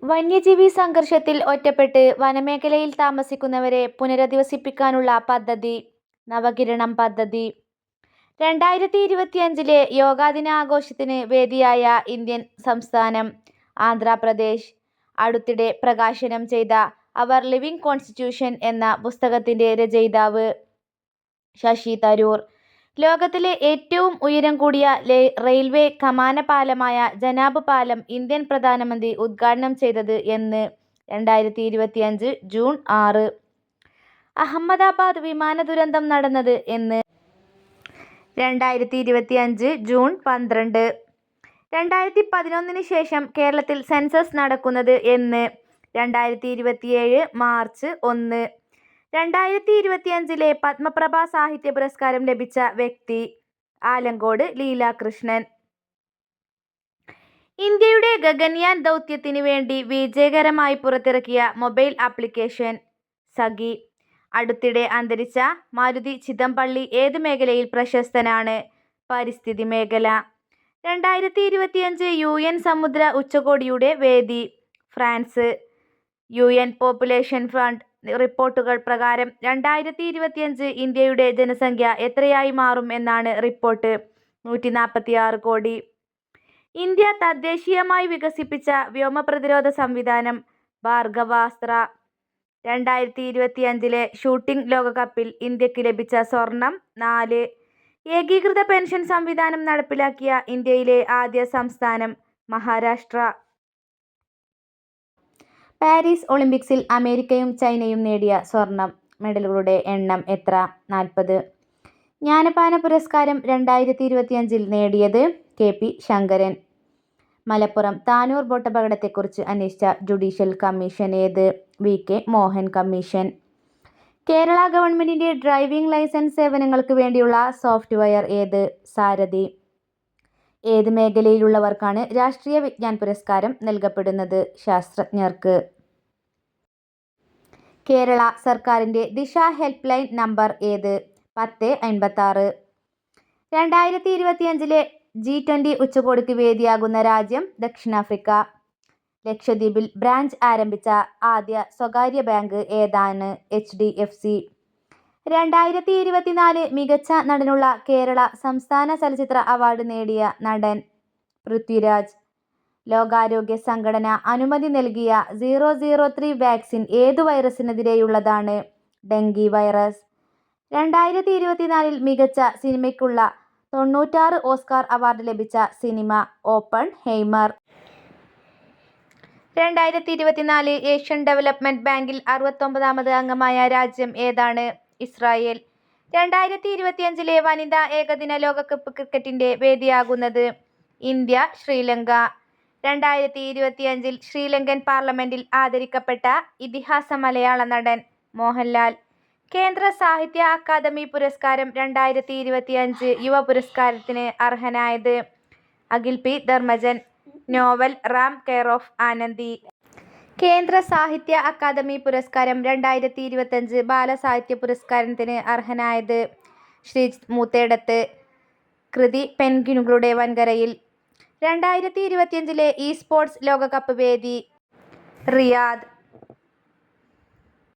വന്യജീവി സംഘർഷത്തിൽ ഒറ്റപ്പെട്ട് വനമേഖലയിൽ താമസിക്കുന്നവരെ പുനരധിവസിപ്പിക്കാനുള്ള പദ്ധതി നവകിരണം പദ്ധതി. 2025 യോഗാ ദിനാഘോഷത്തിന് വേദിയായ ഇന്ത്യൻ സംസ്ഥാനം ആന്ധ്രാപ്രദേശ്. അടുത്തിടെ പ്രകാശനം ചെയ്ത അവർ ലിവിങ് കോൺസ്റ്റിറ്റ്യൂഷൻ എന്ന പുസ്തകത്തിന്റെ രചയിതാവ് ശശി തരൂർ. ലോകത്തിലെ ഏറ്റവും ഉയരം കൂടിയ റെയിൽവേ കമാന പാലമായ ജനാബ് പാലം ഇന്ത്യൻ പ്രധാനമന്ത്രി ഉദ്ഘാടനം ചെയ്തത് എന്ന് 2025 ജൂൺ 6. അഹമ്മദാബാദ് വിമാന ദുരന്തം നടന്നത് എന്ന് 2025 ജൂൺ 12. 2011 ശേഷം കേരളത്തിൽ സെൻസസ് നടക്കുന്നത് എന്ന് 2027 മാർച്ച് 1. 2025 പത്മപ്രഭ സാഹിത്യ പുരസ്കാരം ലഭിച്ച വ്യക്തി ആലങ്കോട് ലീലാകൃഷ്ണൻ. ഇന്ത്യയുടെ ഗഗൻയാൻ ദൗത്യത്തിന് വേണ്ടി വിജയകരമായി പുറത്തിറക്കിയ മൊബൈൽ ആപ്ലിക്കേഷൻ സഖി. അടുത്തിടെ അന്തരിച്ച മാരുതി ചിതമ്പള്ളി ഏത് മേഖലയിൽ പ്രശസ്തനാണ്? പരിസ്ഥിതി മേഖല. 2025 UN സമുദ്ര ഉച്ചകോടിയുടെ വേദി ഫ്രാൻസ്. UN പോപ്പുലേഷൻ ഫണ്ട് റിപ്പോർട്ടുകൾ പ്രകാരം 2025 ഇന്ത്യയുടെ ജനസംഖ്യ എത്രയായി മാറും എന്നാണ് റിപ്പോർട്ട്? 146 കോടി. ഇന്ത്യ തദ്ദേശീയമായി വികസിപ്പിച്ച വ്യോമ പ്രതിരോധ സംവിധാനം ഭാർഗവാസ്ത്ര. 2025 ഷൂട്ടിംഗ് ലോകകപ്പിൽ ഇന്ത്യക്ക് ലഭിച്ച സ്വർണം 4. ഏകീകൃത പെൻഷൻ സംവിധാനം നടപ്പിലാക്കിയ ഇന്ത്യയിലെ ആദ്യ സംസ്ഥാനം മഹാരാഷ്ട്ര. പാരീസ് ഒളിമ്പിക്സിൽ അമേരിക്കയും ചൈനയും നേടിയ സ്വർണം മെഡലുകളുടെ എണ്ണം എത്ര? 40. ജ്ഞാനപാന പുരസ്കാരം 2025 നേടിയത് KP ശങ്കരൻ. മലപ്പുറം താനൂർ ബോട്ടപകടത്തെക്കുറിച്ച് അന്വേഷിച്ച ജുഡീഷ്യൽ കമ്മീഷൻ ഏത്? VK Mohan commission. കേരള ഗവൺമെന്റിന്റെ ഡ്രൈവിംഗ് ലൈസൻസ് സേവനങ്ങൾക്ക് വേണ്ടിയുള്ള സോഫ്റ്റ്വെയർ ഏത്? സാരഥി. ഏത് മേഖലയിലുള്ളവർക്കാണ് രാഷ്ട്രീയ വിജ്ഞാൻ പുരസ്കാരം നൽകപ്പെടുന്നത്? ശാസ്ത്രജ്ഞർക്ക്. കേരള സർക്കാരിന്റെ ദിശ ഹെൽപ്പ് ലൈൻ നമ്പർ ഏത്? 1056. 2025 G20 ഉച്ചകോടിക്ക് വേദിയാകുന്ന രാജ്യം ദക്ഷിണാഫ്രിക്ക. ലക്ഷദ്വീപിൽ ബ്രാഞ്ച് ആരംഭിച്ച ആദ്യ സ്വകാര്യ ബാങ്ക് ഏതാണ്? HDFC. 2024 മികച്ച നടനുള്ള കേരള സംസ്ഥാന ചലച്ചിത്ര അവാർഡ് നേടിയ നടൻ പൃഥ്വിരാജ്. ലോകാരോഗ്യ സംഘടന അനുമതി നൽകിയ 003 വാക്സിൻ ഏതു വൈറസിനെതിരെയുള്ളതാണ്? Dengue virus. 2024 മികച്ച സിനിമയ്ക്കുള്ള 96 ഓസ്കാർ അവാർഡ് ലഭിച്ച സിനിമ ഓപ്പൺ ഹെയ്മർ. 2024 ഏഷ്യൻ ഡെവലപ്മെന്റ് ബാങ്കിൽ 69ാമത് അംഗമായ രാജ്യം ഏതാണ്? ഇസ്രായേൽ. 2025 വനിതാ ഏകദിന ലോകകപ്പ് ക്രിക്കറ്റിന്റെ വേദിയാകുന്നത് ഇന്ത്യ ശ്രീലങ്ക. 2025 ശ്രീലങ്കൻ പാർലമെന്റിൽ ആദരിക്കപ്പെട്ട ഇതിഹാസ മലയാള നടൻ മോഹൻലാൽ. കേന്ദ്ര സാഹിത്യ അക്കാദമി പുരസ്കാരം 2025 യുവ പുരസ്കാരത്തിന് അർഹനായത് Akhil P Dharmajan. Novel Ram care of Anandi. Kendra Sahitya academy പുരസ്കാരം 2025 ബാലസാഹിത്യ പുരസ്കാരത്തിന് അർഹനായത് ശ്രീജിത്ത് മൂത്തേടത്ത്. കൃതി പെൻഗ്വിനുകളുടെ വൻകരയിൽ. 2025 ഇ സ്പോർട്സ് ലോകകപ്പ് വേദി റിയാദ്.